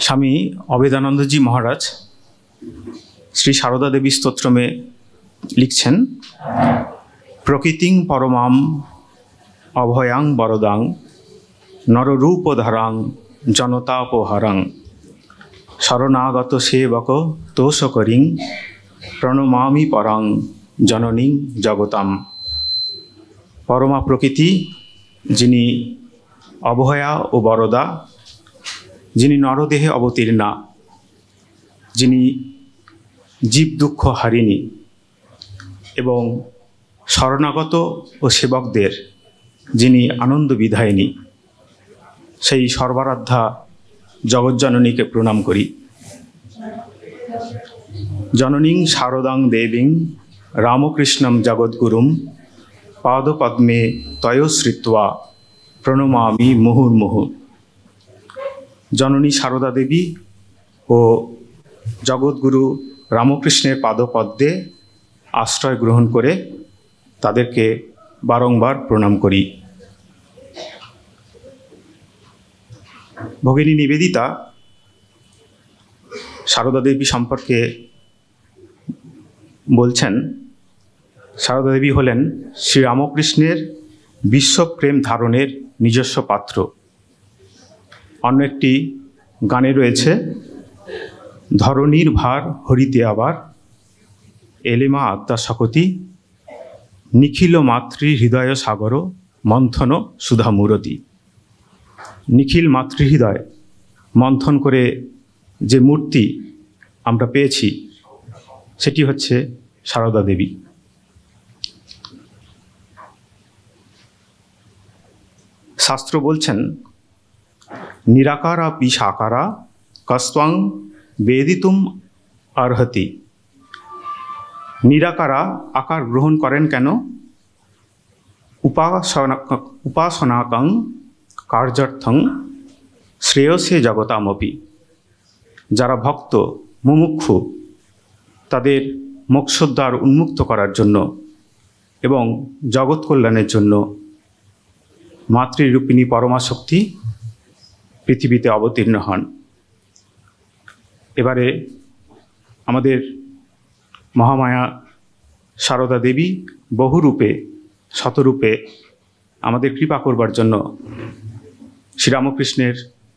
स्वामी अभेदानंद जी महाराज श्री शारदा देवी स्तोत्र में लिखছেন प्रकृतिं परमां अभयां वरदां नररूपधरां जनतापहारां शरणागत सेवक तोषकरीं प्रणमामि परां जननीं जगतां। परमा प्रकृति जिनी अभया ओ बरदा, जिनी नरदेहे अवतीर्णा, जिनी जीव दुख हारिणी एवं शरणागत और सेवकदेर जिनी आनंद विधायिनी, सेई सर्वाराध्या जगज्जननी के प्रणाम करी। जननीं शारदां देवीं रामकृष्णं जगद्गुरुं पादपद्मे तयोश्रित्वा प्रणमामि मुहुर्मुहुः। जननी शारदा देवी और जगद्गुरु रामकृष्णेर पादपद्मे आश्रय ग्रहण करे तादेरके बारंबार प्रणाम करी। भगिनी निवेदिता शारदा देवी सम्पर्के बोलছেন, शारदा देवी हलेन श्री रामकृष्णेर विश्व प्रेम धारणेर নিজস্ব पात्र। अन्य एकटी गाने रयेछे धरणीर भार हरिते आबार एलेमा आद्या सकती निखिल मातृ हृदय सागर मंथन सुधा मूरति। निखिल मातृहृदय मंथन करे जे मूर्ति आमरा पेয়েছি सेटी हच्छे शारदा देवी। शास्त्र बोलছেন निराकारा विशाकारा कस्त्वां वेदितुम अर्हति। निराकारा आकार ग्रहण करें केन? उपासनाकं कार्यार्थं श्रेयसे जगतामपि। যারা ভক্ত মুমুক্ষু তাদের মোক্ষদ্বার উন্মুক্ত করার জন্য এবং জগৎ কল্যাণের জন্য মাতৃরূপিণী পরমা শক্তি পৃথিবীতে অবতীর্ণ হন। এবারে আমাদের মহামায়া শারদা দেবী বহুরূপে শতরূপে আমাদের কৃপা করবার জন্য শ্রীরামকৃষ্ণের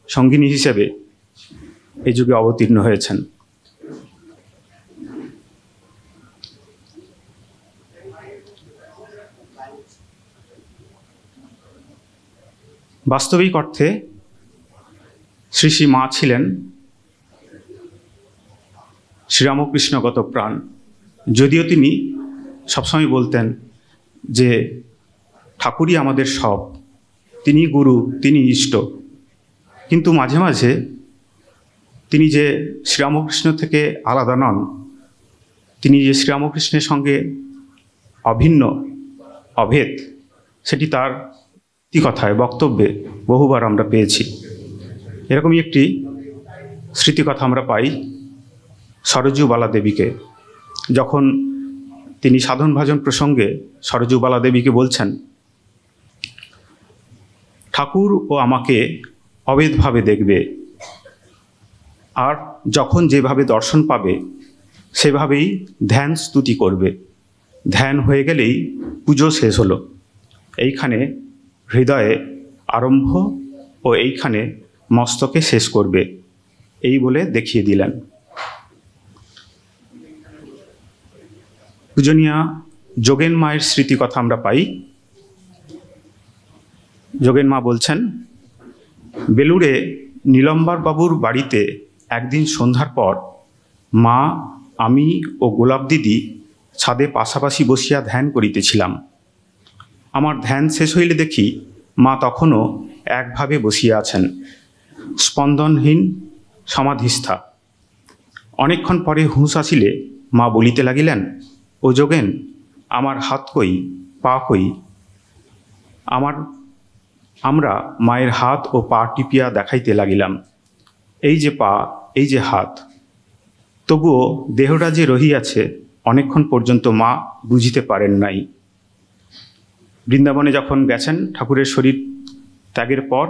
সঙ্গিনী হিসেবে এই যুগে অবতীর্ণ হয়েছেন। বাস্তবিক অর্থে শ্রী শ্রী মা ছিলেন শ্রীরামকৃষ্ণগত প্রাণ। যদিও তিনি সবসময় বলতেন যে ঠাকুরই আমাদের সব, তিনি গুরু, তিনি ইষ্ট, কিন্তু মাঝে মাঝে তিনি যে শ্রীরামকৃষ্ণ থেকে আলাদা নন, তিনি যে শ্রীরামকৃষ্ণের সঙ্গে অভিন্ন অভেদ, সেটি তার কথায় বক্তব্যে বহুবার আমরা পেয়েছি। এরকমই একটি স্মৃতিকথা আমরা পাই সরজুবালা দেবীকে। যখন তিনি সাধন ভজন প্রসঙ্গে সরজুবালা দেবীকে বলছেন, ঠাকুর ও আমাকে অভেদভাবে দেখবে, আর যখন যেভাবে দর্শন পাবে সেভাবেই ধ্যান স্তুতি করবে। ধ্যান হয়ে গেলেই পুজো শেষ হলো। এইখানে হৃদয়ে আরম্ভ ও এইখানে মস্তকে শেষ করবে, এই বলে দেখিয়ে দিলেন। পূজনীয়া যোগেন মায়ের স্মৃতি কথা আমরা পাই। যোগেন মা বলছেন, বেলুড়ে নীলম্বার বাবুর বাড়িতে একদিন সন্ধ্যার পর মা, আমি ও গোলাপ দিদি ছাদে পাশাপাশি বসিয়া ধ্যান করিতেছিলাম। আমার ধ্যান শেষ হইলে দেখি মা তখনও একভাবে বসিয়া আছেন, স্পন্দনহীন সমাধিস্থা। অনেকক্ষণ পরে হুঁশ আসিলে মা বলিতে লাগিলেন, ও যোগেন, আমার হাত কই, পা কই? আমরা মায়ের হাত ও পা টিপিয়া দেখাইতে লাগিলাম, এই যে পা, এই যে হাত। তবুও দেহটা যে রহিয়াছে অনেকক্ষণ পর্যন্ত মা বুঝিতে পারেন নাই। বৃন্দাবনে যখন গেছেন ঠাকুরের শরীর ত্যাগের পর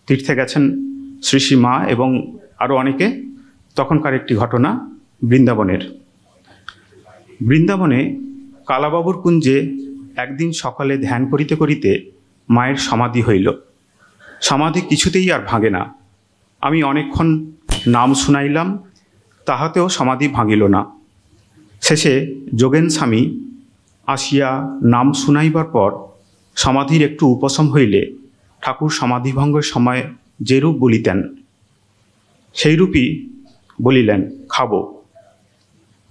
তীর্থে গেছেন শ্রী শ্রী মা এবং আরও অনেকে। তখনকার একটি ঘটনা বৃন্দাবনের। বৃন্দাবনে কালাবাবুর কুঞ্জে একদিন সকালে ধ্যান করিতে করিতে মায়ের সমাধি হইল। সমাধি কিছুতেই আর ভাঙে না। আমি অনেকক্ষণ নাম শুনাইলাম, তাহাতেও সমাধি ভাঙিল না। শেষে যোগেন স্বামী আসিয়া নাম শুনাইবার পর সমাধির একটু উপশম হইলে ঠাকুর সমাধিভঙ্গের সময় যেরূপ বলিতেন সেইরূপই বলিলেন, খাব।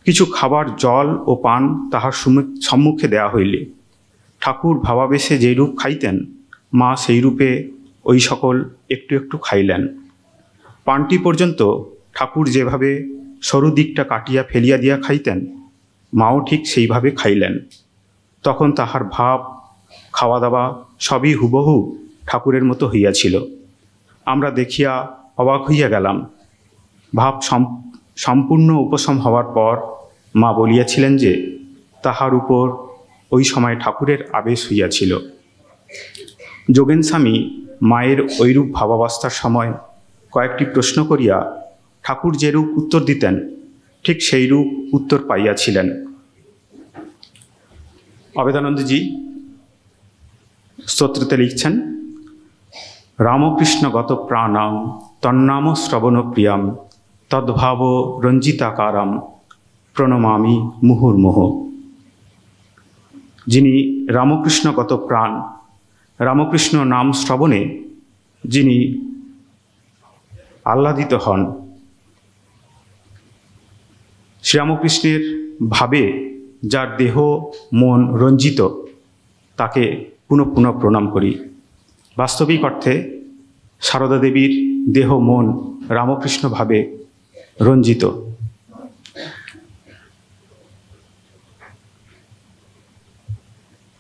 কিছু খাবার জল ও পান তাহার সম্মুখে দেয়া হইলে ঠাকুর ভাবাবেশে যেরূপ খাইতেন, মা সেই রূপে ওই সকল একটু একটু খাইলেন। পানটি পর্যন্ত ঠাকুর যেভাবে সরু দিকটা কাটিয়া ফেলিয়া দিয়া খাইতেন, মাও ঠিক সেইভাবে খাইলেন। তখন তাহার ভাব, খাওয়া দাওয়া সবই হুবহু ঠাকুরের মতো হইয়াছিল। আমরা দেখিয়া অবাক হইয়া গেলাম। ভাব সম্পূর্ণ উপশম হওয়ার পর মা বলিয়াছিলেন যে তাহার উপর ওই সময় ঠাকুরের আবেশ হইয়াছিল। যোগেন স্বামী মায়ের ঐরূপ ভাবাবস্থার সময় কয়েকটি প্রশ্ন করিয়া ঠাকুর যেরূপ উত্তর দিতেন ঠিক সেইরূপ উত্তর পাইয়াছিলেন। অবেদানন্দজি স্তোত্রতে লিখছেন, রামকৃষ্ণগত প্রাণাম তন্নাম শ্রবণ প্রিয়াম তদ্ভাব রঞ্জিতাকারাম প্রণমামি মুহুর্মুহ। যিনি রামকৃষ্ণগত প্রাণ, রামকৃষ্ণ নাম শ্রবণে যিনি আহ্লাদিত হন, শ্রীরামকৃষ্ণের ভাবে যার দেহ মন রঞ্জিত, তাকে পুনঃ পুনঃ প্রণাম করি। বাস্তবিক অর্থে সারদা দেবীর দেহ মন রামকৃষ্ণ ভাবে রঞ্জিত।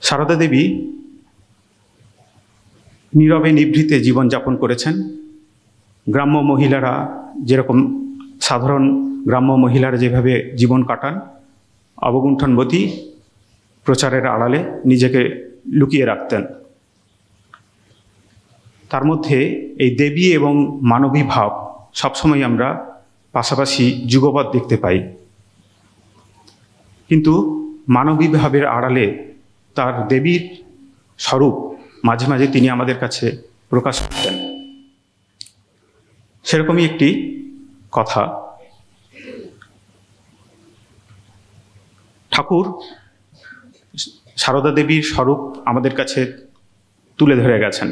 সারদা দেবী নীরবে নিভৃতে জীবনযাপন করেছেন। গ্রাম্য মহিলারা যেরকম, সাধারণ গ্রাম্য মহিলারা যেভাবে জীবন কাটান, অবগুণ্ঠনবতী প্রচারের আড়ালে নিজেকে লুকিয়ে রাখতেন। তার মধ্যে এই দেবী এবং মানবী ভাব সবসময় আমরা পাশাপাশি যুগপৎ দেখতে পাই। কিন্তু মানবী ভাবের আড়ালে তার দেবীর স্বরূপ মাঝে মাঝে তিনি আমাদের কাছে প্রকাশ করতেন। সেরকমই একটি কথা, ঠাকুর সারদা দেবীর স্বরূপ আমাদের কাছে তুলে ধরে গেছেন।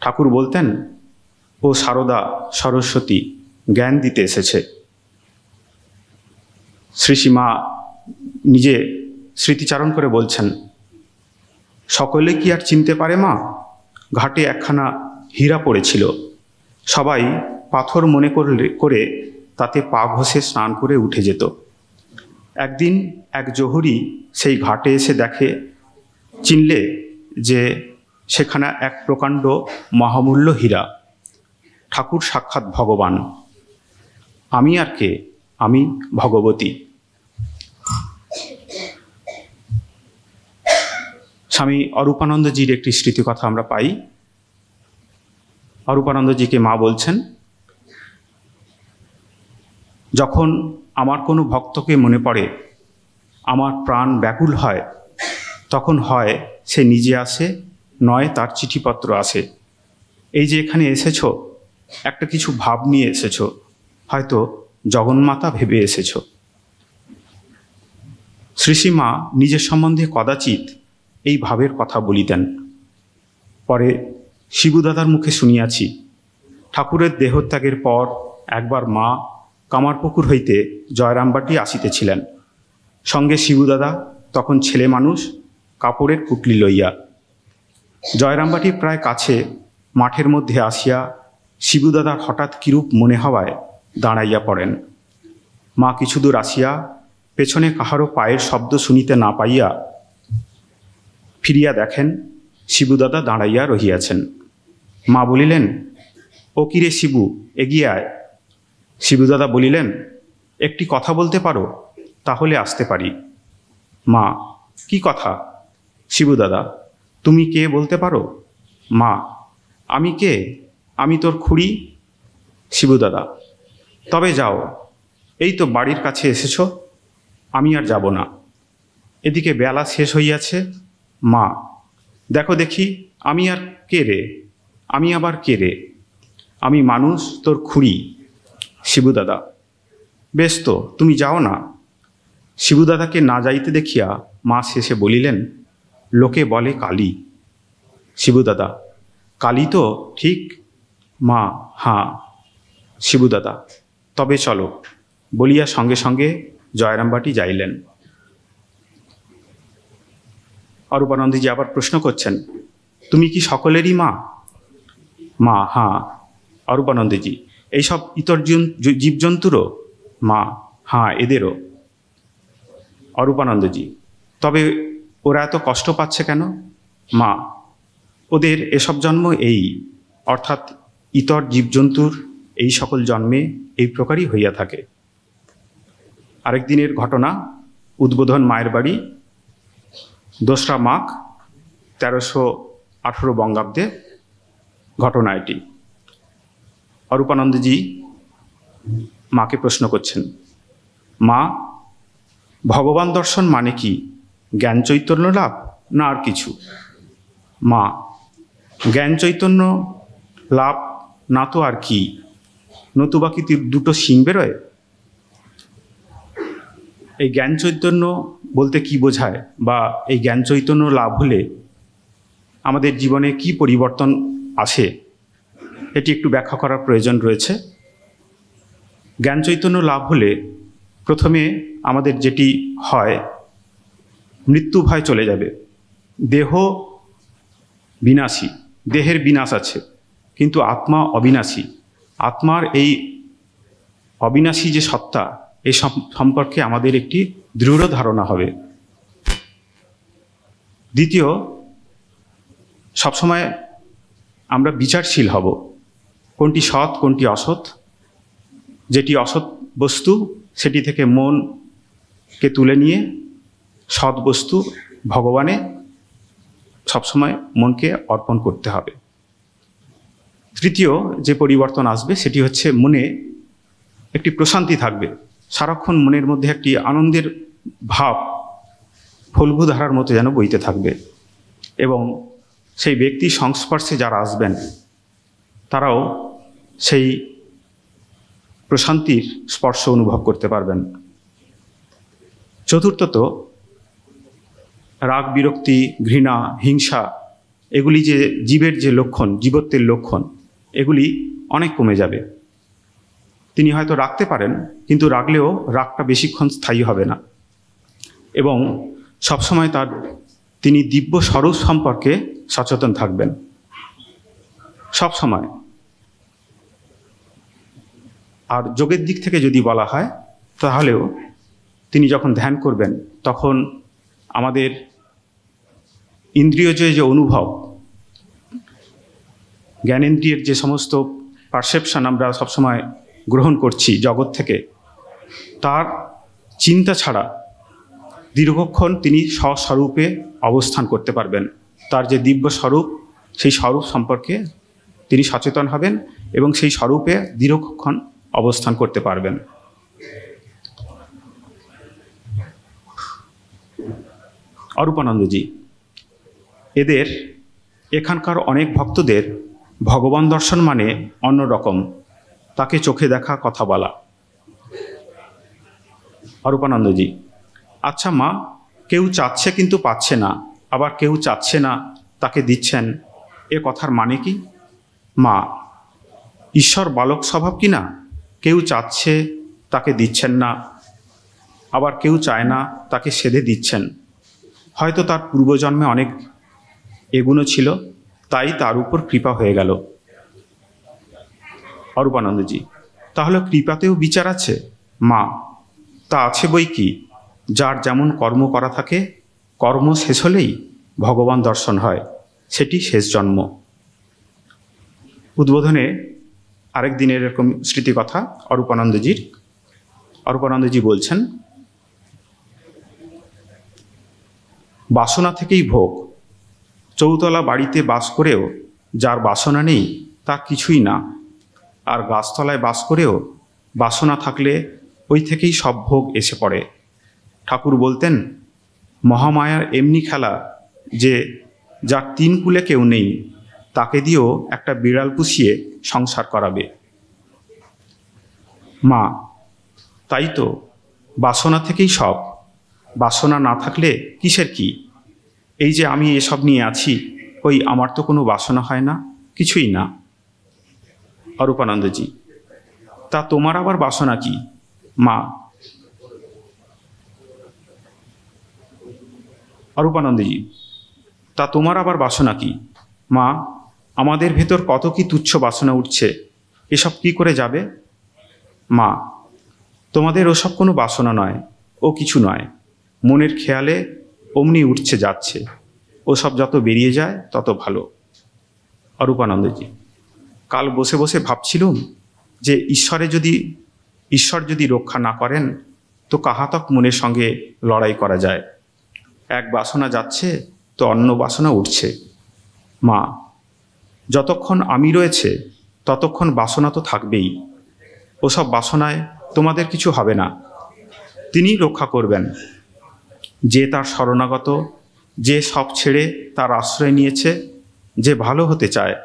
ঠাকুর বলতেন, ও সারদা সরস্বতী জ্ঞান দিতে এসেছে। শ্রীসীমা নিজে স্মৃতিচারণ করে বলছেন, সকলে কি আর চিনতে পারে মা? ঘাটে একখানা হীরা পড়েছিল, সবাই পাথর মনে করে তাতে পা ঘষে স্নান করে উঠে যেত। একদিন এক জহুরি সেই ঘাটে এসে দেখে, চিনলে যে সেখানে এক প্রকাণ্ড মহামূল্য হীরা। ঠাকুর সাক্ষাৎ ভগবান। আমি আর কে? আমি ভগবতী। স্বামী অরূপানন্দজির একটি স্মৃতিকথা আমরা পাই। অরূপানন্দজিকে মা বলছেন, যখন আমার কোনো ভক্তকে মনে পড়ে, আমার প্রাণ ব্যাকুল হয়, তখন হয় সে নিজে আসে, নয় তার চিঠিপত্র আসে। এই যে এখানে এসেছো, একটা কিছু ভাব নিয়ে এসেছো, হয়তো জগন্মাতা ভেবে এসেছো। শ্রীসীমা নিজের সম্বন্ধে কদাচিৎ এই ভাবের কথা বলিতেন। পরে শিবুদাদার মুখে শুনিয়াছি, ঠাকুরের দেহত্যাগের পর একবার মা কামারপুকুর হইতে জয়রামবাটি আসিতেছিলেন। সঙ্গে শিবুদাদা তখন ছেলে মানুষ, কাপড়ের পুটলি লইয়া। জয়রামবাটির প্রায় কাছে মাঠের মধ্যে আসিয়া শিবুদাদার হঠাৎ কিরূপ মনে হওয়ায় দাঁড়াইয়া পড়েন। মা কিছু দূর আসিয়া পেছনে কাহারও পায়ের শব্দ শুনিতে না পাইয়া ফিরিয়া দেখেন শিবুদাদা দাঁড়াইয়া রহিয়াছেন। মা বলিলেন, ও কিরে শিবু, এগিয়ে আয়। শিবুদাদা বলিলেন, একটি কথা বলতে পারো? তাহলে আসতে পারি। মা, কি কথা? শিবুদাদা, তুমি কে বলতে পারো? মা, আমি কে? আমি তোর খুড়ি। শিবু দাদা: তবে যাও, এই তো বাড়ির কাছে এসেছ, আমি আর যাব না। এদিকে বেলা শেষ হইয়াছে। মা: দেখো দেখি, আমি আর কে রে? আমি আবার কে রে? আমি মানুষ, তোর খুড়ি। শিবু দাদা: বেশ তো, তুমি যাও না। শিবু দাদাকে না যাইতে দেখিয়া মা শেষে বলিলেন, লোকে বলে কালী। শিবু দাদা: কালী তো ঠিক। মা: হাঁ। শিবু দাদা: তবে চলো, বলিয়া সঙ্গে সঙ্গে জয়রামবাটি যাইলেন। অরূপানন্দজি আবার প্রশ্ন করছেন, তুমি কি সকলেরই মা? মা: হাঁ। অরূপানন্দজি: এইসব ইতর জীবজন্তুরও? মা: হাঁ, এদেরও। অরূপানন্দজি: তবে ওরা এত কষ্ট পাচ্ছে কেন? মা: ওদের এসব জন্ম এই, অর্থাৎ ইতর জীবজন্তুর এই সকল জন্মে এই প্রকারই হইয়া থাকে। আরেক দিনের ঘটনা, উদ্বোধন মায়ের বাড়ি, 2রা মাঘ 1318 বঙ্গাব্দে ঘটনা এটি। অরূপানন্দজি মাকে প্রশ্ন করছেন, মা, ভগবান দর্শন মানে কি জ্ঞান চৈতন্য লাভ না আর কিছু? মা: জ্ঞান চৈতন্য লাভ না তো আর কি, নতুবা কি দুটো শিং বেরোয়? এই জ্ঞান চৈতন্য বলতে কি বোঝায়, বা এই জ্ঞান চৈতন্য লাভ হলে আমাদের জীবনে কি পরিবর্তন আসে, এটি একটু ব্যাখ্যা করার প্রয়োজন রয়েছে। জ্ঞান চৈতন্য লাভ হলে প্রথমে আমাদের যেটি হয়, মৃত্যু ভয় চলে যাবে। দেহ বিনাশী, দেহের বিনাশ আছে, কিন্তু আত্মা অবিনাশী। আত্মার এই অবিনাশী যে সত্তা, এই সম্পর্কে আমাদের একটি দৃঢ় ধারণা হবে। দ্বিতীয়, সবসময় আমরা বিচারশীল হব, কোনটি সৎ কোনটি অসৎ। যেটি অসৎ বস্তু সেটি থেকে মনকে তুলে নিয়ে সৎ বস্তু ভগবানে সবসময় মনকে অর্পণ করতে হবে। তৃতীয় যে পরিবর্তন আসবে সেটি হচ্ছে মনে একটি প্রশান্তি থাকবে, সারাক্ষণ মনের মধ্যে একটি আনন্দের ভাব ফল্গুধারার মতো যেন বইতে থাকবে, এবং সেই ব্যক্তির সংস্পর্শে যারা আসবেন তারাও সেই প্রশান্তির স্পর্শ অনুভব করতে পারবেন। চতুর্থত, রাগ, বিরক্তি, ঘৃণা, হিংসা, এগুলি যে জীবের যে লক্ষণ, জীবত্বের লক্ষণ, এগুলি অনেক কমে যাবে। তিনি হয়তো রাখতে পারেন, কিন্তু রাখলেও রাগটা বেশিক্ষণ স্থায়ী হবে না, এবং সবসময় তিনি দিব্য স্বরূপ সম্পর্কে সচেতন থাকবেন সব সময়। আর যোগের দিক থেকে যদি বলা হয়, তাহলেও তিনি যখন ধ্যান করবেন তখন আমাদের ইন্দ্রিয়জয় যে অনুভব, জ্ঞানেন্দ্রিয়ের যে সমস্ত পারসেপশন আমরা সবসময় গ্রহণ করছি জগৎ থেকে, তার চিন্তা ছাড়া দীর্ঘক্ষণ তিনি স্বস্বরূপে অবস্থান করতে পারবেন। তার যে দিব্য স্বরূপ, সেই স্বরূপ সম্পর্কে তিনি সচেতন হবেন এবং সেই স্বরূপে দীর্ঘক্ষণ অবস্থান করতে পারবেন। অরূপানন্দজি এখানকার অনেক ভক্তদের ভগবান দর্শন মানে অন্যরকম, তাকে চোখে দেখা, কথা বলা। অরূপানন্দজি: আচ্ছা মা, কেউ চাচ্ছে কিন্তু পাচ্ছে না, আবার কেউ চাচ্ছে না তাকে দিচ্ছেন, এ কথার মানে কি? মা: ঈশ্বর বালক স্বভাব কি না? কেউ চাচ্ছে তাকে দিচ্ছেন না, আবার কেউ চায় না তাকে সেধে দিচ্ছেন। হয়তো তার পূর্বজন্মে অনেক এগুলো ছিল, তাই তার উপর কৃপা হয়ে গেল। অরূপানন্দজি: তাহলে কৃপাতেও বিচার আছে? মা: তা আছে বই কি, যার যেমন কর্ম করা থাকে, কর্ম শেষ হলেই ভগবান দর্শন হয়, সেটি শেষ জন্ম। উদ্বোধনে আরেক দিনের এরকম স্মৃতিকথা অরূপানন্দজির। অরূপানন্দজি বলছেন, বাসনা থেকেই ভোগ। চৌতলা বাড়িতে বাস করেও যার বাসনা নেই তা কিছুই না, আর গাছতলায় বাস করেও বাসনা থাকলে ওই থেকেই সব ভোগ এসে পড়ে। ঠাকুর বলতেন, মহামায়ার এমনি খেলা যে যার 3 কুলে কেউ নেই তাকে দিয়েও একটা বিড়াল পুষিয়ে সংসার করাবে। মা, তাই তো, বাসনা থেকেই সব। বাসনা না থাকলে কিসের কি? এই যে আমি এসব নিয়ে আছি, ওই আমার তো কোনো বাসনা হয় না, কিছুই না। অরূপানন্দজি: তা তোমার আবার বাসনা কি? মা: অরূপানন্দজি: তা তোমার আবার বাসনা কি? মা: আমাদের ভেতর কত কি তুচ্ছ বাসনা উঠছে, এসব কি করে যাবে? মা: তোমাদের ওসব কোনো বাসনা নয়, ও কিছু নয়, মনের খেয়ালে অমনি উঠছে যাচ্ছে, ওসব যত বেরিয়ে যায় তত ভালো। অরূপানন্দজি: কাল বসে বসে ভাবছিলুম যে ঈশ্বর যদি রক্ষা না করেন তো কাহাতক মনের সঙ্গে লড়াই করা যায়। এক বাসনা যাচ্ছে তো অন্য বাসনা উঠছে। মা: যতক্ষণ আমি রয়েছে ততক্ষণ বাসনা তো থাকবেই। ওসব বাসনায় তোমাদের কিছু হবে না, তিনিই রক্ষা করবেন। যে তার শরণাগত, যে সব ছেড়ে তার আশ্রয় নিয়েছে, যে ভালো হতে চায়,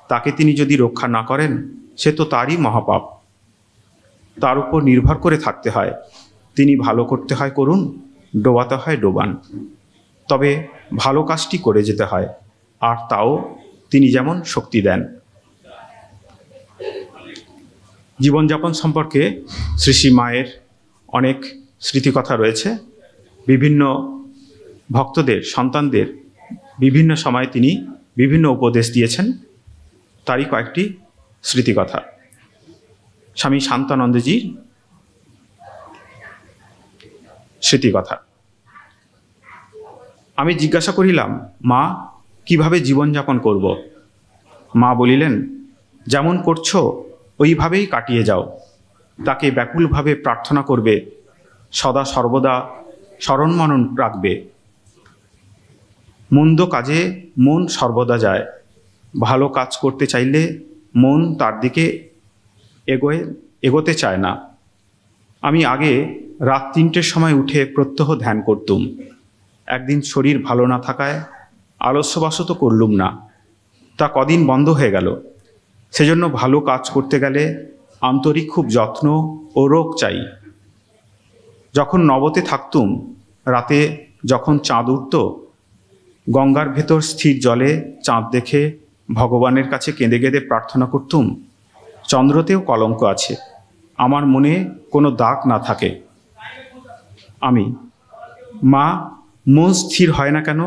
তাকে তিনি যদি রক্ষা না করেন সে তো তারই মহাপাপ। তার উপর নির্ভর করে থাকতে হয়। তিনি ভালো করতে হয় করুন, ডোবাতে হয় ডোবান, তবে ভালো কাজটি করে যেতে হয়, আর তাও তিনি যেমন শক্তি দেন। জীবনযাপন সম্পর্কে শ্রী শ্রী মায়ের অনেক স্মৃতিকথা রয়েছে। বিভিন্ন ভক্তদের, সন্তানদের বিভিন্ন সময় তিনি বিভিন্ন উপদেশ দিয়েছেন, তারই কয়েকটি স্মৃতিকথা। স্বামী শান্তানন্দজির স্মৃতিকথা। আমি জিজ্ঞাসা করিলাম, মা, কিভাবে জীবনযাপন করব? মা বলিলেন, যেমন করছো ওইভাবেই কাটিয়ে যাও। তাকে ব্যাকুলভাবে প্রার্থনা করবে, সদা সর্বদা স্মরণ মনন রাখবে। মন্দ কাজে মন সর্বদা যায়, ভালো কাজ করতে চাইলে মন তার দিকে এগোতে চায় না। আমি আগে রাত 3টের সময় উঠে প্রত্যহ ধ্যান করতুম। একদিন শরীর ভালো না থাকায় আলস্যবশত করলুম না, তা কদিন বন্ধ হয়ে গেল। সেজন্য ভালো কাজ করতে গেলে আন্তরিক খুব যত্ন ও রোগ চাই। যখন নবতে থাকতুম, রাতে যখন চাঁদ উঠত, গঙ্গার ভেতর স্থির জলে চাঁদ দেখে ভগবানের কাছে কেঁদে কেঁদে প্রার্থনা করতুম, চন্দ্রতেও কলঙ্ক আছে, আমার মনে কোনো দাগ না থাকে। আমি: মা, মন স্থির হয় না কেন?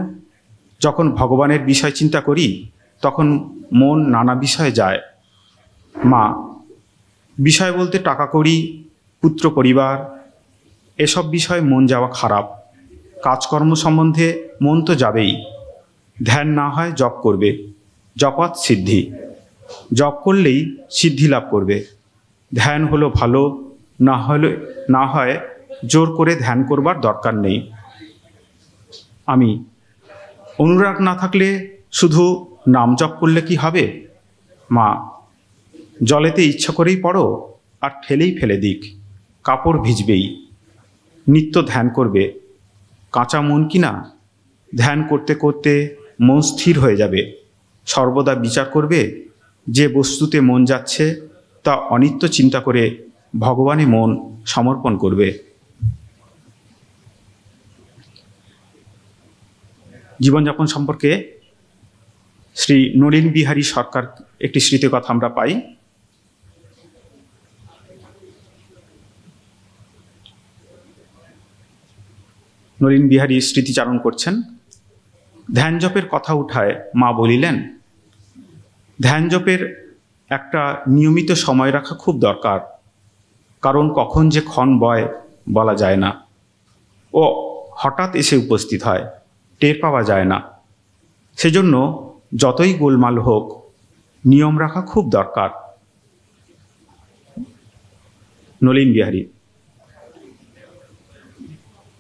যখন ভগবানের বিষয় চিন্তা করি তখন মন নানা বিষয়ে যায়। মা: বিষয় বলতে টাকা কড়ি, পুত্র পরিবার, এসব বিষয়ে মন যাওয়া খারাপ। কাজকর্ম সম্বন্ধে মন তো যাবেই। ধ্যান না হয় জপ করবে, জপাত সিদ্ধি, জপ করলেই সিদ্ধি লাভ করবে। ধ্যান হলো ভালো, না হয় জোর করে ধ্যান করবার দরকার নেই। আমি: অনুরাগ না থাকলে শুধু নাম জপ করলে কি হবে? মা: জলেতে ইচ্ছা করেই পড়ো আর ঠেলেই ফেলে দিক, কাপড় ভিজবেই। নিত্য ধ্যান করবে, কাঁচা মন কিনা, ধ্যান করতে করতে মন স্থির হয়ে যাবে। সর্বদা বিচার করবে যে বস্তুতে মন যাচ্ছে তা অনিত্য চিন্তা করে ভগবানে মন সমর্পণ করবে। জীবনযাপন সম্পর্কে শ্রী নলিন বিহারী সরকার একটি স্মৃতিকথা আমরা পাই। নলিন বিহারী স্মৃতিচারণ করছেন। ধ্যান জপের কথা উঠায় মা বলিলেন, ধ্যান জপের একটা নিয়মিত সময় রাখা খুব দরকার, কারণ কখন যে ক্ষণ বয় বলা যায় না, ও হঠাৎ এসে উপস্থিত হয়, টের পাওয়া যায় না। সেজন্য যতই গোলমাল হোক নিয়ম রাখা খুব দরকার। নলিন বিহারী: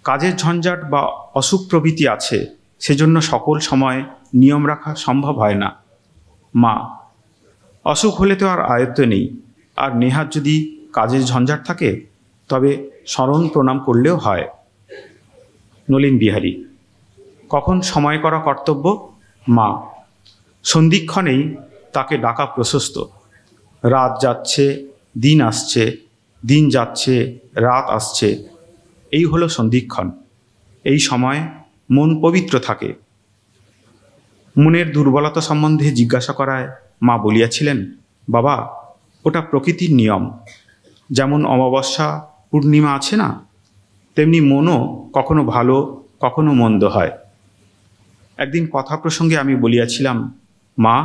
কাজের ঝঞ্ঝাট বা অসুখ প্রভৃতি আছে, সেজন্য সকল সময় নিয়ম রাখা সম্ভব হয় না। মা: অসুখ হলে তো আর আয়ত্ত নেই, আর নেহাত যদি কাজের ঝঞ্ঝাট থাকে তবে স্মরণ প্রণাম করলেও হয়। নলিন বিহারী: কখন সময় করা কর্তব্য? মা: সন্ধিক্ষণেই তাকে ডাকা প্রশস্ত। রাত যাচ্ছে, দিন আসছে, দিন যাচ্ছে, রাত আসছে, এই হলো সন্ধিক্ষণ। এই সময় মন পবিত্র থাকে। মনের দুর্বলতা সম্বন্ধে জিজ্ঞাসা করায় মা বলিয়াছিলেন, বাবা, ওটা প্রকৃতির নিয়ম। যেমন অমাবস্যা পূর্ণিমা আছে না, তেমনি মনও কখনো ভালো কখনো মন্দ হয়। একদিন কথা প্রসঙ্গে আমি বলিয়াছিলাম, মা,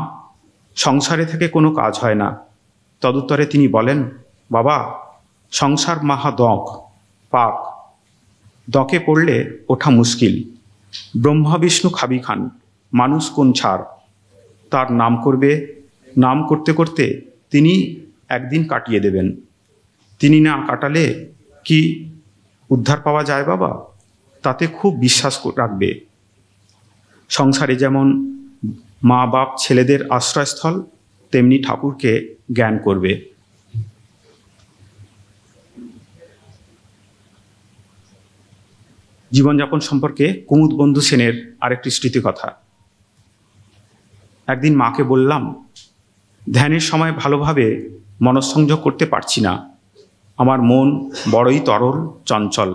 সংসারে থেকে কোনো কাজ হয় না। তদুত্তরে তিনি বলেন, বাবা, সংসার মাহা দঁক, পাক। দঁকে পড়লে ওঠা মুশকিল। ব্রহ্মা বিষ্ণু খাবি খান, মানুষ কোন ছাড়। তার নাম করবে, নাম করতে করতে তিনি একদিন কাটিয়ে দেবেন। তিনি না কাটালে কি উদ্ধার পাওয়া যায় বাবা? তাতে খুব বিশ্বাস রাখবে। সংসারে যেমন মা বাপ ছেলেদের আশ্রয়স্থল, তেমনি ঠাকুরকে জ্ঞান করবে। জীবনযাপন সম্পর্কে কুমুদ বন্ধু সেনের আরেকটি স্মৃতিকথা। একদিন মাকে বললাম, ধ্যানের সময় ভালোভাবে মনঃসংযোগ করতে পারছি না। আমার মন বড়ই তরল চঞ্চল।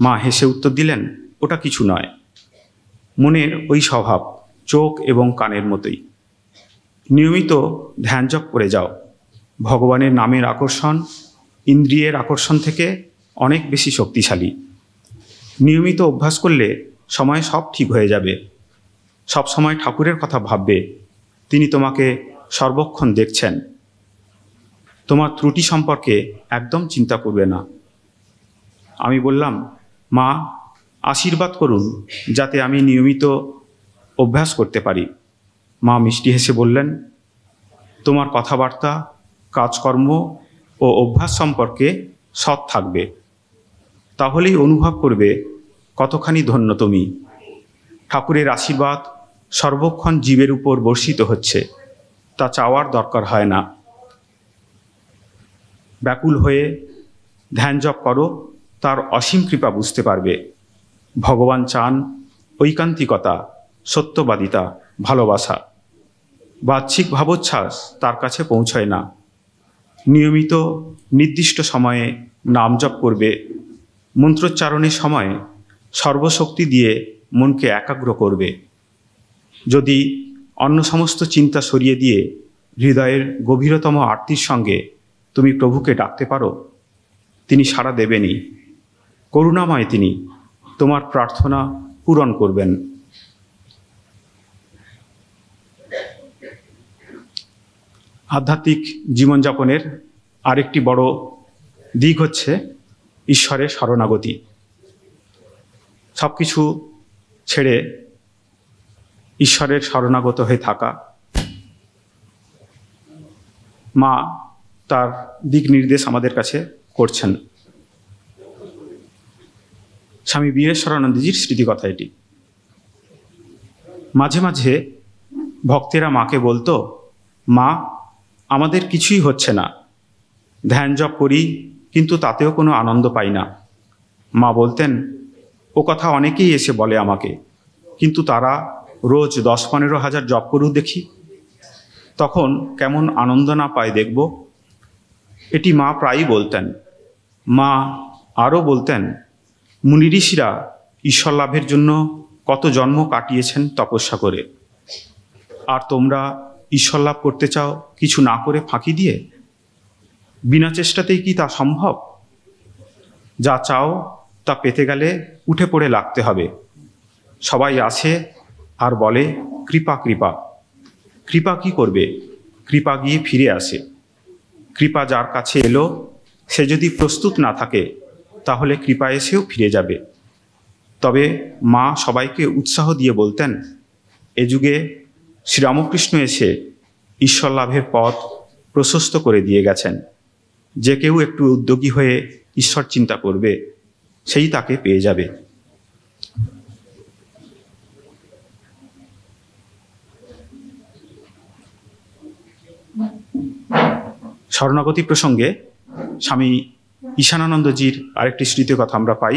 মা হেসে উত্তর দিলেন, ওটা কিছু নয়। মনের ওই স্বভাব চোখ এবং কানের মতোই। নিয়মিত ধ্যান জপ করে যাও। ভগবানের নামের আকর্ষণ ইন্দ্রিয়ের আকর্ষণ থেকে অনেক বেশি শক্তিশালী। নিয়মিত অভ্যাস করলে সময় সব ঠিক হয়ে যাবে। সব সময় ঠাকুরের কথা ভাববে। তিনি তোমাকে সর্বক্ষণ দেখছেন। তোমার ত্রুটি সম্পর্কে একদম চিন্তা করবে না। আমি বললাম, মা, আশীর্বাদ করুন যাতে আমি নিয়মিত অভ্যাস করতে পারি। মা মিষ্টি হেসে বললেন, তোমার কথাবার্তা, কাজকর্ম ও অভ্যাস সম্পর্কে সৎ থাকবে। তাহলেই অনুভব করবে কতখানি ধন্য তুমি। ঠাকুরের আশীর্বাদ সর্বক্ষণ জীবের উপর বর্ষিত হচ্ছে, তা চাওয়ার দরকার হয় না। ব্যাকুল হয়ে ধ্যান জপ করো, তার অসীম কৃপা বুঝতে পারবে। ভগবান চান ঐকান্তিকতা, সত্যবাদিতা, ভালোবাসা। বাহ্যিক ভাবোচ্ছ্বাস তার কাছে পৌঁছয় না। নিয়মিত নির্দিষ্ট সময়ে নাম জপ করবে। মন্ত্রোচ্চারণের সময় সর্বশক্তি দিয়ে মনকে একাগ্র করবে। যদি অন্য সমস্ত চিন্তা সরিয়ে দিয়ে হৃদয়ের গভীরতম আরতির সঙ্গে তুমি প্রভুকে ডাকতে পারো, তিনি সাড়া দেবেনই। করুণাময় তিনি, তোমার প্রার্থনা পূরণ করবেন। আধ্যাত্মিক জীবনযাপনের আরেকটি বড় দিক হচ্ছে ঈশ্বরের শরণাগতি। সব কিছু ছেড়ে ঈশ্বরের শরণাগত হয়ে থাকা। মা তার দিক নির্দেশ আমাদের কাছে করছেন। স্বামী বীরেশ্বরানন্দজির স্মৃতিকথা এটি। মাঝে মাঝে ভক্তেরা মাকে বলতো, মা, আমাদের কিছুই হচ্ছে না, ধ্যান জপ করি কিন্তু তাতেও কোনো আনন্দ পাই না। মা বলতেন, ও কথা অনেকেই এসে বলে আমাকে, কিন্তু তারা রোজ 10-15 হাজার জপ করুক দেখি, তখন কেমন আনন্দ না পায় দেখব। এটি মা প্রায়ই বলতেন। মা আরও বলতেন, মুনি ঋষিরা ঈশ্বর লাভের জন্য কত জন্ম কাটিয়েছেন তপস্যা করে, আর তোমরা ঈশ্বর লাভ করতে চাও কিছু না করে ফাঁকি দিয়ে? বিনা চেষ্টাতেই কি তা সম্ভব? যা চাও তা পেতে গেলে উঠে পড়ে লাগতে হবে। সবাই আসে আর বলে কৃপা কৃপা। কৃপা কি করবে? কৃপা গিয়ে ফিরে আসে। কৃপা যার কাছে এলো, সে যদি প্রস্তুত না থাকে তাহলে কৃপা এসেও ফিরে যাবে। তবে মা সবাইকে উৎসাহ দিয়ে বলতেন, এ যুগে শ্রীরামকৃষ্ণ এসে ঈশ্বর লাভের পথ প্রশস্ত করে দিয়ে গেছেন। যে কেউ একটু উদ্যোগী হয়ে ঈশ্বর চিন্তা করবে, সেই তাকে পেয়ে যাবে। শরণাগতি প্রসঙ্গে স্বামী ঈশানানন্দজির আরেকটি স্মৃতি কথা আমরা পাই।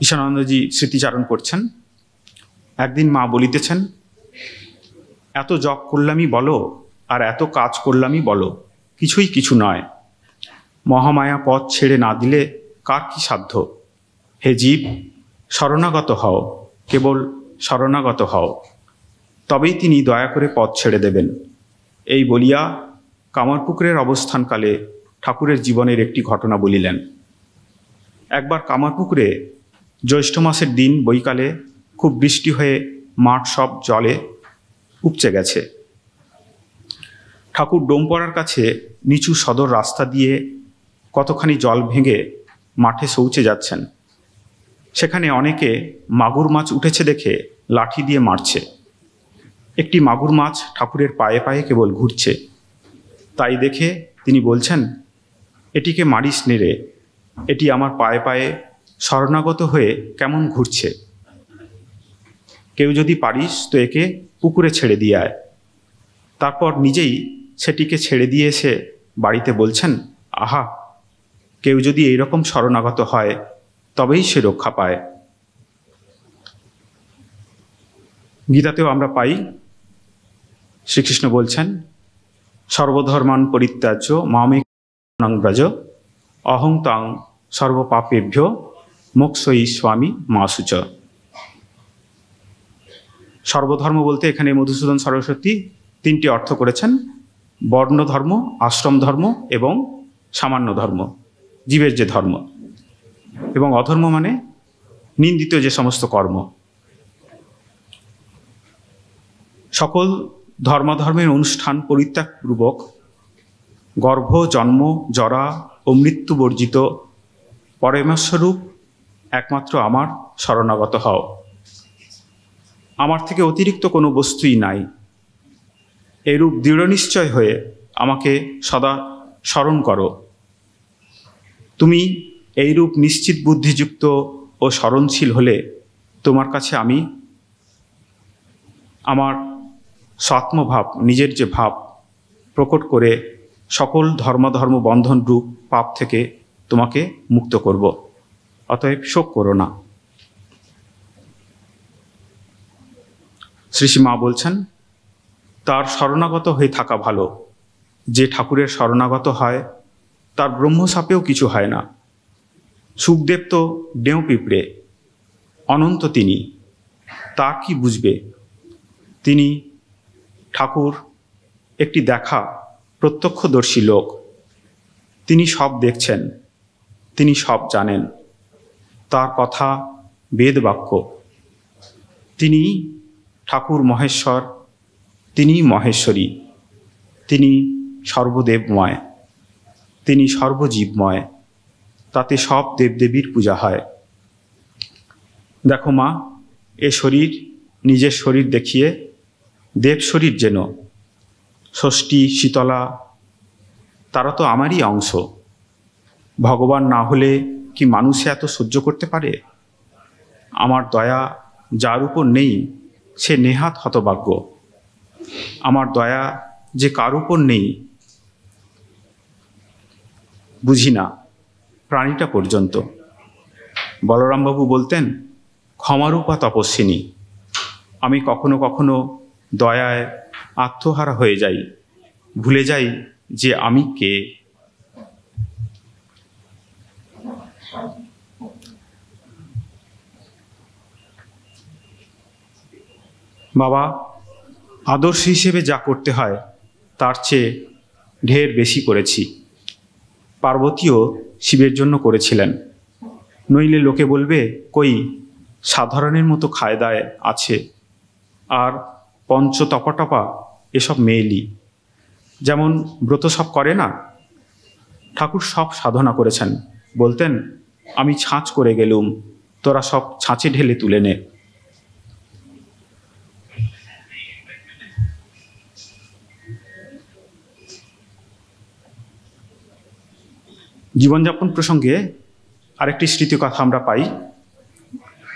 ঈশানানন্দজি স্মৃতিচারণ করছেন। একদিন মা বলিতেছেন, এত জপ করলামই বলো আর এত কাজ করলামই বলো, কিছুই কিছু নয়। মহামায়া পথ ছেড়ে না দিলে কার কি সাধ্য? হে জীব, শরণাগত হও, কেবল শরণাগত হও, তবেই তিনি দয়া করে পথ ছেড়ে দেবেন। এই বলিয়া কামারপুকুরের অবস্থানকালে ঠাকুরের জীবনের একটি ঘটনা বলিলেন। একবার কামারপুকুরে জ্যৈষ্ঠ মাসের দিন বৈকালে খুব বৃষ্টি হয়ে মাঠ সব জলে উপচে গেছে। ঠাকুর ডোমপাড়ার কাছে নিচু সদর রাস্তা দিয়ে কতখানি জল ভেঙে মাঠে শৌচে যাচ্ছেন। সেখানে অনেকে মাগুর মাছ উঠেছে দেখে লাঠি দিয়ে মারছে। একটি মাগুর মাছ ঠাকুরের পায়ে পায়ে কেবল ঘুরছে। তাই দেখে তিনি বলছেন, এটিকে মারিস নে রে, এটি আমার পায়ে পায়ে শরণাগত হয়ে কেমন ঘুরছে। কেউ যদি পারিস তো একে পুকুরে ছেড়ে দিয়ে আয়। তারপর নিজেই সেটিকে ছেড়ে দিয়ে এসে বাড়িতে বলছেন, আহা, কেউ যদি এইরকম শরণাগত হয় তবেই সে রক্ষা পায়। গীতাতেও আমরা পাই, শ্রীকৃষ্ণ বলছেন, সর্বধর্মান পরিত্যাজ্য মামেকং ব্রজ অহং তাং সর্বপাপেভ্য মোক্ষয়ী স্বামী মাসুচ। সর্বধর্ম বলতে এখানে মধুসূদন সরস্বতী তিনটি অর্থ করেছেন: বর্ণ ধর্ম, আশ্রম ধর্ম এবং সামান্য ধর্ম, জীবের যে ধর্ম। এবং অধর্ম মানে নিন্দিত যে সমস্ত কর্ম। সকল ধর্মাধর্মের অনুষ্ঠান পরিত্যাগপূর্বক গর্ভ, জন্ম, জরা ও মৃত্যু বর্জিত পরমেশ্বরূপ একমাত্র আমার শরণাগত হও। আমার থেকে অতিরিক্ত কোনো বস্তুই নাই। এরূপ দৃঢ় নিশ্চয় হয়ে আমাকে সদা স্মরণ করো। তুমি এইরূপ নিশ্চিত বুদ্ধিযুক্ত ও স্মরণশীল হলে তোমার কাছে আমি আমার স্বাত্মভাব, নিজের যে ভাব প্রকট করে সকল ধর্ম বন্ধন রূপ পাপ থেকে তোমাকে মুক্ত করব। অতএব শোক করো না। শ্রী শ্রী মা বলছেন, তার শরণাগত হয়ে থাকা ভালো। যে ঠাকুরের শরণাগত হয় তার ব্রহ্মসাপেও কিছু হয় না। সুখদেব তো ডেউ পিঁপড়ে, অনন্ত তিনি, তার কি বুঝবে? তিনি ঠাকুর একটি দেখা প্রত্যক্ষদর্শী লোক। তিনি সব দেখছেন, তিনি সব জানেন। তার কথা বেদ বাক্য। তিনি ঠাকুর মহেশ্বর, তিনি মহেশ্বরী, তিনি সর্বদেবময়, তিনি সর্বজীবময়। তাতে সব দেবদেবীর পূজা হয়। দেখো মা, এ শরীর নিজের শরীর দেখিয়ে দেব শরীর যেন। ষষ্ঠী, শীতলা তারা তো আমারই অংশ। ভগবান না হলে কি মানুষে এত সহ্য করতে পারে? আমার দয়া যার উপর নেই সে নেহাত হতভাগ্য। আমার দয়া যে কার উপর নেই বুঝি না, প্রাণীটা পর্যন্ত। বলরামবাবু বলতেন, ক্ষমারূপা তপস্বিনী। আমি কখনো কখনো দয়ায় আত্মহারা হয়ে যাই, ভুলে যাই যে আমি কে। বাবা, আদর্শ হিসেবে যা করতে হয় তার চেয়ে ঢের বেশি করেছি। পার্বতীও শিবের জন্য করেছিলেন, নইলে লোকে বলবে কই সাধারণের মতো খায় দায় আছে, আর পঞ্চ তপটপা এসব মেয়েলি। যেমন ব্রত সব করে না, ঠাকুর সব সাধনা করেছেন। বলতেন, আমি ছাঁচ করে গেলুম, তোরা সব ছাঁচে ঢেলে তুলে নে। জীবনযাপন প্রসঙ্গে আরেকটি স্মৃতিকথা আমরা পাই,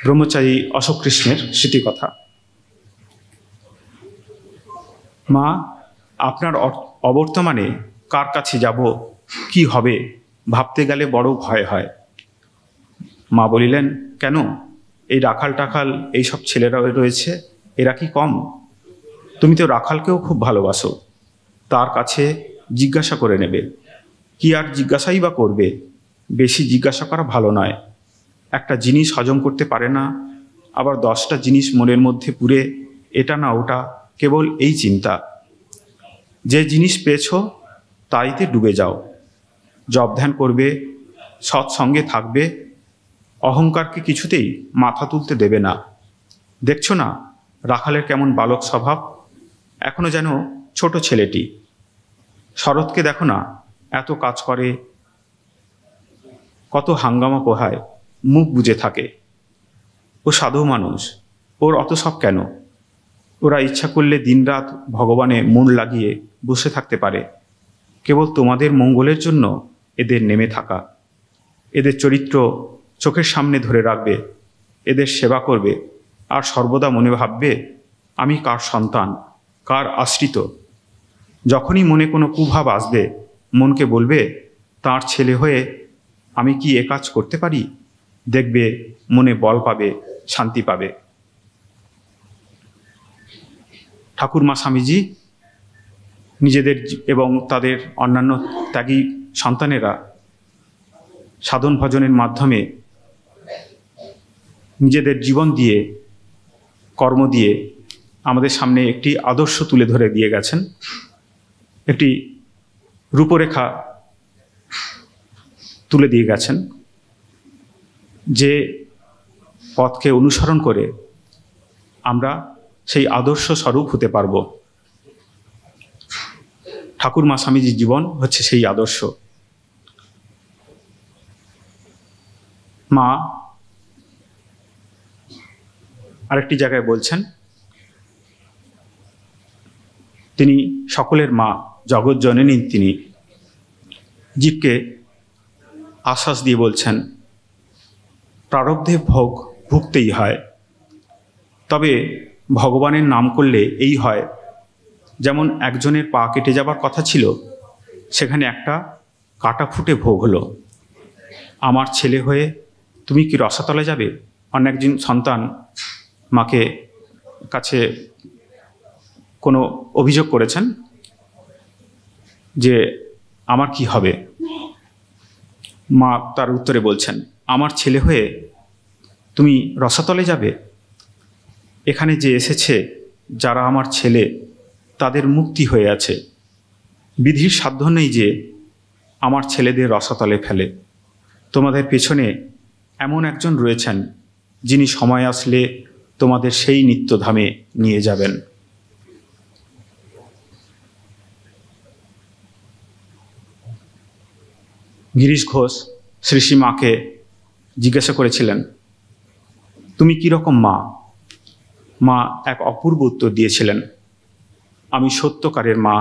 ব্রহ্মচারী অশোক কৃষ্ণের স্মৃতিকথা। মা, আপনার অবর্তমানে কার কাছে যাব, কি হবে, ভাবতে গেলে বড় ভয় হয়। মা বলিলেন, কেন? এই রাখাল টাখাল এইসব ছেলেরা রয়েছে, এরা কি কম? তুমি তো রাখালকেও খুব ভালোবাসো, তার কাছে জিজ্ঞাসা করে নেবে। কি আর জিজ্ঞাসাই বা করবে? বেশি জিজ্ঞাসা করা ভালো নয়। একটা জিনিস হজম করতে পারে না, আবার 10টা জিনিস মনের মধ্যে পুরে এটা না ওটা, কেবল এই চিন্তা। যে জিনিস পেয়েছ তাইতে ডুবে যাও, জপ ধ্যান করবে, সৎসঙ্গে থাকবে, অহংকারকে কিছুতেই মাথা তুলতে দেবে না। দেখছো না রাখালের কেমন বালক স্বভাব, এখনো যেন ছোট ছেলেটি। শরৎকে দেখো না, এত কাজ করে, কত হাঙ্গামা পোহায়, মুখ বুজে থাকে। ও সাধু মানুষ, ওর অত সব কেন? ওরা ইচ্ছা করলে দিনরাত ভগবানে মন লাগিয়ে বসে থাকতে পারে। কেবল তোমাদের মঙ্গলের জন্য এদের নেমে থাকা। এদের চরিত্র চোখের সামনে ধরে রাখবে, এদের সেবা করবে, আর সর্বদা মনে ভাববে আমি কার সন্তান, কার আশ্রিত। যখনই মনে কোনো কুভাব আসবে, মনকে বলবে তার ছেলে হয়ে আমি কি এ কাজ করতে পারি। দেখবে মনে বল পাবে, শান্তি পাবে। ঠাকুরমা স্বামীজি নিজেদের এবং তাদের অন্যান্য ত্যাগী সন্তানেরা সাধন ভজনের মাধ্যমে নিজেদের জীবন দিয়ে, কর্ম দিয়ে আমাদের সামনে একটি আদর্শ তুলে ধরে দিয়ে গেছেন, একটি রূপরেখা তুলে দিয়ে গেছেন, যে পথকে অনুসরণ করে আমরা সেই আদর্শ স্বরূপ হতে পারব। ঠাকুরমা স্বামীজির জীবন হচ্ছে সেই আদর্শ। মা আরেকটি জায়গায় বলছেন, তিনি সকলের মা, জগৎ জননী তিনি। জীবকে আশ্বাস দিয়ে বলছেন, প্রারব্ধে ভোগ ভুগতেই হয়, তবে ভগবানের নাম করলে এই হয়, যেমন একজনের পা কেটে যাবার কথা ছিল, সেখানে একটা কাটা ফুটে ভোগ হলো। আমার ছেলে হয়ে তুমি কি রসাতলে যাবে? অন্য একজন সন্তান মাকে কাছে কোনো অভিযোগ করেছেন যে আমার কি হবে। মা তার উত্তরে বলছেন, আমার ছেলে হয়ে তুমি রসাতলে যাবে? এখানে যে এসেছে যারা আমার ছেলে, তাদের মুক্তি হয়ে আছে। বিধির সাধ্য নেই যে আমার ছেলেদের রসাতলে ফেলে। তোমাদের পেছনে এমন একজন রয়েছেন, যিনি সময় আসলে তোমাদের সেই নিত্যধামে নিয়ে যাবেন। গিরিশ ঘোষ শ্রী শ্রী মাকে জিজ্ঞাসা করেছিলেন, তুমি কীরকম মা? মা এক অপূর্ব উত্তর দিয়েছিলেন, আমি সত্যকারের মা,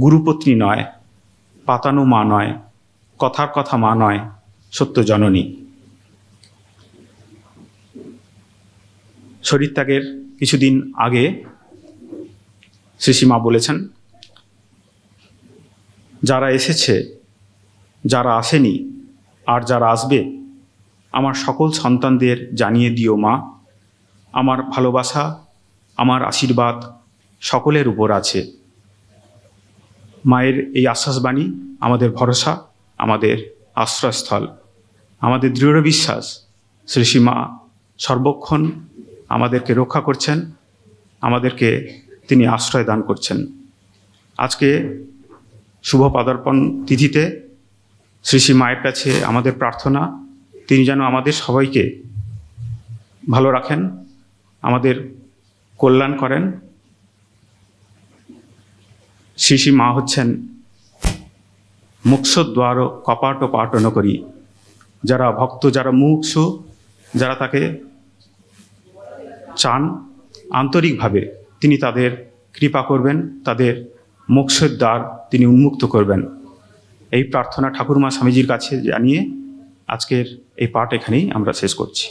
গুরুপত্নী নয়, পাতানো মা নয়, কথার কথা মা নয়, সত্য জননী। শরীরত্যাগের কিছুদিন আগে শ্রী শ্রী মা বলেছেন, যারা এসেছে, যারা আসেনি, আর যারা আসবে, আমার সকল সন্তানদের জানিয়ে দিও মা, আমার ভালোবাসা, আমার আশীর্বাদ সকলের উপর আছে। মায়ের এই আশ্বাসবাণী আমাদের ভরসা, আমাদের আশ্রয়স্থল, আমাদের দৃঢ় বিশ্বাস শ্রী শ্রী মা সর্বক্ষণ আমাদেরকে রক্ষা করছেন, আমাদেরকে তিনি আশ্রয় দান করছেন। আজকে শুভ পদার্পণ তিথিতে শ্রী শ্রী মায়ের কাছে আমাদের প্রার্থনা, তিনি যেন আমাদের সবাইকে ভালো রাখেন, আমাদের কল্যাণ করেন। শ্রী শ্রী মা হচ্ছেন মুক্ষদ্বার কপাট পাটন করি। যারা ভক্ত, যারা মুমুক্ষু, যারা তাকে চান আন্তরিকভাবে, তিনি তাদের কৃপা করবেন, তাদের মোক্ষের দ্বার তিনি উন্মুক্ত করবেন। এই প্রার্থনা ঠাকুরমা স্বামীজির কাছে জানিয়ে আজকের এই পাঠ এখানেই আমরা শেষ করছি।